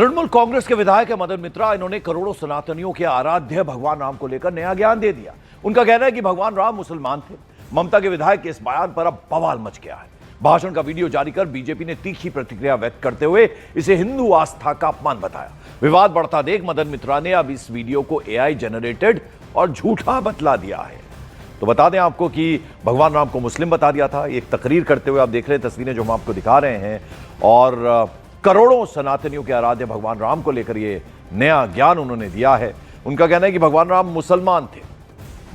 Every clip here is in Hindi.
तृणमूल कांग्रेस के विधायक है मदन मित्रा। इन्होंने करोड़ों सनातनियों के आराध्य भगवान राम को लेकर नया ज्ञान दे दिया। उनका कहना है कि भगवान राम मुसलमान थे। ममता के विधायक के इस बयान पर अब बवाल मच गया है। भाषण का वीडियो जारी कर बीजेपी ने तीखी प्रतिक्रिया व्यक्त करते हुए इसे हिंदू आस्था का अपमान बताया। विवाद बढ़ता देख मदन मित्रा ने अब इस वीडियो को एआई जनरेटेड और झूठा बतला दिया है। तो बता दें आपको कि भगवान राम को मुस्लिम बता दिया था। एक तकरीर करते हुए आप देख रहे हैं तस्वीरें जो हम आपको दिखा रहे हैं, और करोड़ों सनातनियों के आराध्य भगवान राम को लेकर ये नया ज्ञान उन्होंने दिया है। उनका कहना है कि भगवान राम मुसलमान थे।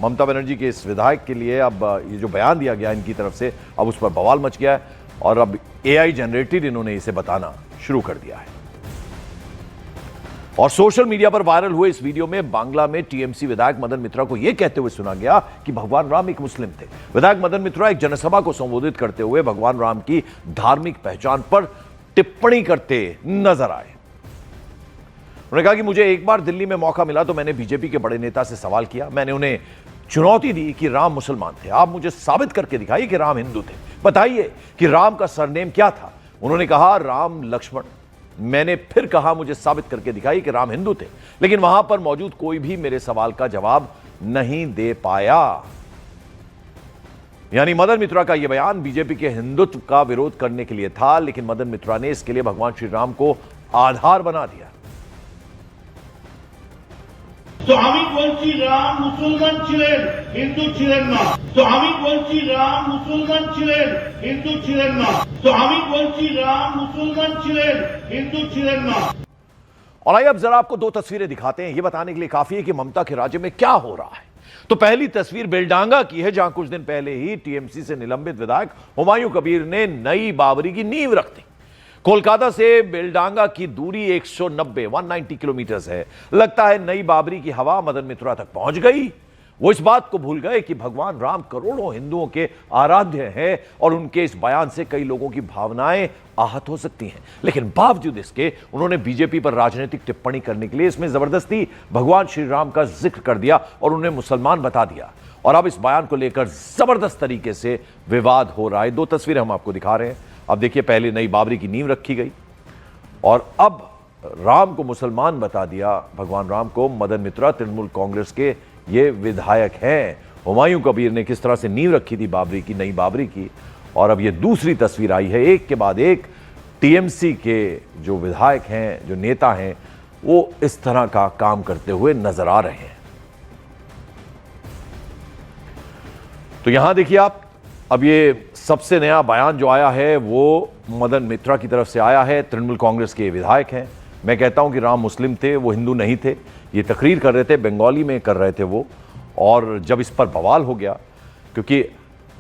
ममता बनर्जी के इस विधायक के लिए अब ये जो बयान दिया गया इनकी तरफ से, अब उस पर बवाल मच गया है और अब एआई जनरेटेड इन्होंने इसे बताना शुरू कर दिया है। और सोशल मीडिया पर वायरल हुए इस वीडियो में बांग्ला में टीएमसी विधायक मदन मित्रा को यह कहते हुए सुना गया कि भगवान राम एक मुस्लिम थे। विधायक मदन मित्रा एक जनसभा को संबोधित करते हुए भगवान राम की धार्मिक पहचान पर टिप्पणी करते नजर आए। उन्होंने कहा कि मुझे एक बार दिल्ली में मौका मिला तो मैंने बीजेपी के बड़े नेता से सवाल किया। मैंने उन्हें चुनौती दी कि राम मुसलमान थे, आप मुझे साबित करके दिखाइए कि राम हिंदू थे, बताइए कि राम का सरनेम क्या था। उन्होंने कहा राम लक्ष्मण। मैंने फिर कहा मुझे साबित करके दिखाइए कि राम हिंदू थे, लेकिन वहां पर मौजूद कोई भी मेरे सवाल का जवाब नहीं दे पाया। यानी मदन मित्रा का यह बयान बीजेपी के हिंदुत्व का विरोध करने के लिए था, लेकिन मदन मित्रा ने इसके लिए भगवान श्री राम को आधार बना दिया। তো আমি বলছি রাম মুসলমান ছিলেন, হিন্দু ছিলেন না। তো আমি বলছি রাম মুসলমান ছিলেন, হিন্দু ছিলেন না। তো আমি বলছি রাম মুসলমান ছিলেন, হিন্দু ছিলেন না। और आइए अब जरा आपको दो तस्वीरें दिखाते हैं। यह बताने के लिए काफी है कि ममता के राज्य में क्या हो रहा है। तो पहली तस्वीर बेलडांगा की है, जहां कुछ दिन पहले ही टीएमसी से निलंबित विधायक हुमायूं कबीर ने नई बाबरी की नींव रख दी। कोलकाता से बेलडांगा की दूरी 190 किलोमीटर है। लगता है नई बाबरी की हवा मदन मित्रा तक पहुंच गई। वो इस बात को भूल गए कि भगवान राम करोड़ों हिंदुओं के आराध्य हैं और उनके इस बयान से कई लोगों की भावनाएं आहत हो सकती हैं। लेकिन बावजूद इसके उन्होंने बीजेपी पर राजनीतिक टिप्पणी करने के लिए इसमें जबरदस्ती भगवान श्री राम का जिक्र कर दिया और उन्हें मुसलमान बता दिया। और अब इस बयान को लेकर जबरदस्त तरीके से विवाद हो रहा है। दो तस्वीरें हम आपको दिखा रहे हैं। अब देखिए, पहले नई बाबरी की नींव रखी गई और अब राम को मुसलमान बता दिया। भगवान राम को मदन मित्रा तृणमूल कांग्रेस के ये विधायक हैं। हुमायूं कबीर ने किस तरह से नींव रखी थी बाबरी की, नई बाबरी की, और अब ये दूसरी तस्वीर आई है। एक के बाद एक टीएमसी के जो विधायक हैं, जो नेता हैं, वो इस तरह का काम करते हुए नजर आ रहे हैं। तो यहां देखिए आप, अब ये सबसे नया बयान जो आया है वो मदन मित्रा की तरफ से आया है। तृणमूल कांग्रेस के विधायक हैं। मैं कहता हूं कि राम मुस्लिम थे, वो हिंदू नहीं थे। ये तकरीर कर रहे थे, बंगाली में कर रहे थे वो। और जब इस पर बवाल हो गया, क्योंकि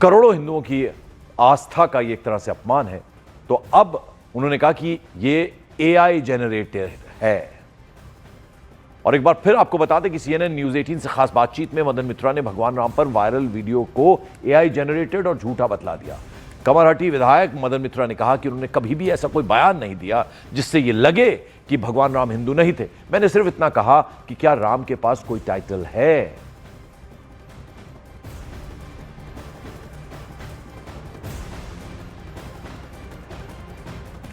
करोड़ों हिंदुओं की आस्था का ये एक तरह से अपमान है, तो अब उन्होंने कहा कि ये एआई जनरेटेड है। और एक बार फिर आपको बता दें कि CNN न्यूज 18 से खास बातचीत में मदन मित्रा ने भगवान राम पर वायरल वीडियो को एआई जनरेटेड और झूठा बतला दिया। कमरहट्टी विधायक मदन मित्रा ने कहा कि उन्होंने कभी भी ऐसा कोई बयान नहीं दिया जिससे यह लगे कि भगवान राम हिंदू नहीं थे। मैंने सिर्फ इतना कहा कि क्या राम के पास कोई टाइटल है।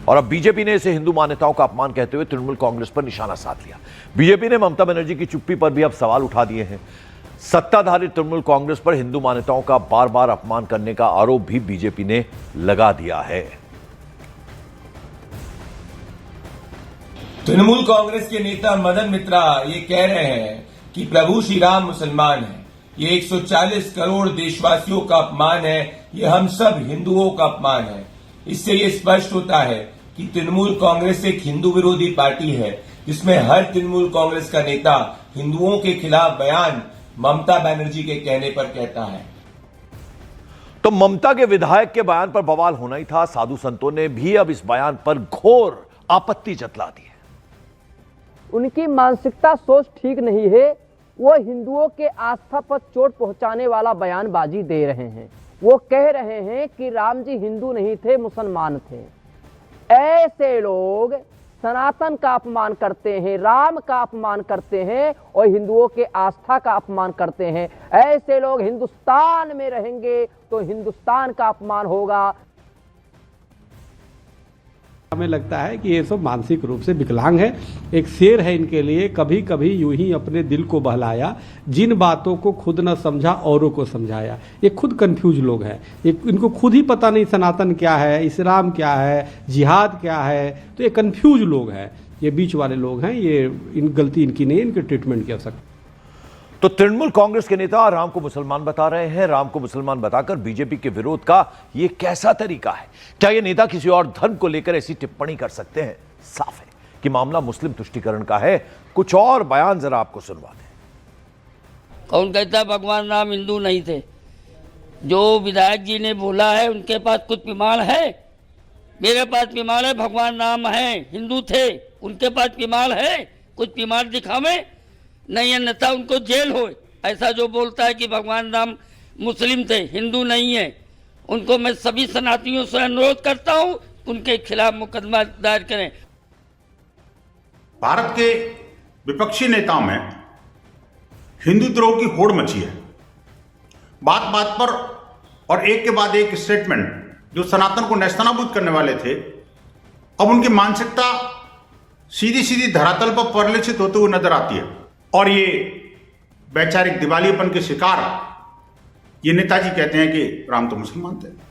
और अब बीजेपी ने इसे हिंदू मान्यताओं का अपमान कहते हुए तृणमूल कांग्रेस पर निशाना साध लिया। बीजेपी ने ममता बनर्जी की चुप्पी पर भी अब सवाल उठा दिए हैं। सत्ताधारी तृणमूल कांग्रेस पर हिंदू मान्यताओं का बार बार अपमान करने का आरोप भी बीजेपी ने लगा दिया है। तृणमूल कांग्रेस के नेता मदन मित्रा ये कह रहे हैं कि प्रभु श्री राम मुसलमान है। ये 140 करोड़ देशवासियों का अपमान है। ये हम सब हिंदुओं का अपमान है। इससे ये स्पष्ट होता है कि तृणमूल कांग्रेस एक हिंदू विरोधी पार्टी है, जिसमें हर तृणमूल कांग्रेस का नेता हिंदुओं के खिलाफ बयान ममता बनर्जी के कहने पर कहता है। तो ममता के विधायक के बयान पर बवाल होना ही था। साधु संतों ने भी अब इस बयान पर घोर आपत्ति जतला दी है। उनकी मानसिकता सोच ठीक नहीं है। वो हिंदुओं के आस्था पर चोट पहुंचाने वाला बयानबाजी दे रहे हैं। वो कह रहे हैं कि राम जी हिंदू नहीं थे, मुसलमान थे। ऐसे लोग सनातन का अपमान करते हैं, राम का अपमान करते हैं और हिंदुओं के आस्था का अपमान करते हैं। ऐसे लोग हिंदुस्तान में रहेंगे तो हिंदुस्तान का अपमान होगा। हमें लगता है कि ये सब मानसिक रूप से विकलांग है। एक शेर है इनके लिए, कभी कभी यूं ही अपने दिल को बहलाया, जिन बातों को खुद न समझा औरों को समझाया। ये खुद कंफ्यूज लोग हैं, इनको खुद ही पता नहीं सनातन क्या है, इस्लाम क्या है, जिहाद क्या है। तो ये कंफ्यूज लोग हैं, ये बीच वाले लोग हैं। ये गलती इनकी नहीं, इनके ट्रीटमेंट की आवश्यकता। तो तृणमूल कांग्रेस के नेता राम को मुसलमान बता रहे हैं। राम को मुसलमान बताकर बीजेपी के विरोध का यह कैसा तरीका है? क्या यह नेता किसी और धर्म को लेकर ऐसी टिप्पणी कर सकते हैं? साफ है कि मामला मुस्लिम तुष्टीकरण का है। कुछ और बयान जरा आपको सुनवा दें। कौन कहता है भगवान राम हिंदू नहीं थे? जो विधायक जी ने बोला है उनके पास कुछ प्रमाण है? मेरे पास प्रमाण है, भगवान राम है, हिंदू थे, उनके पास प्रमाण है? कुछ प्रमाण दिखावे? नहीं है नेता उनको जेल हो। ऐसा जो बोलता है कि भगवान राम मुस्लिम थे, हिंदू नहीं है, उनको मैं सभी सनातनियों से अनुरोध करता हूं उनके खिलाफ मुकदमा दायर करें। भारत के विपक्षी नेताओं में हिंदुत्व की होड़ मची है। बात बात पर और एक के बाद एक स्टेटमेंट जो सनातन को नेस्तनाबूद करने वाले थे, अब उनकी मानसिकता सीधी सीधी धरातल पर परिलक्षित होते हुए नजर आती है। और ये वैचारिक दिवालियेपन के शिकार ये नेताजी कहते हैं कि राम तो मुसलमान थे।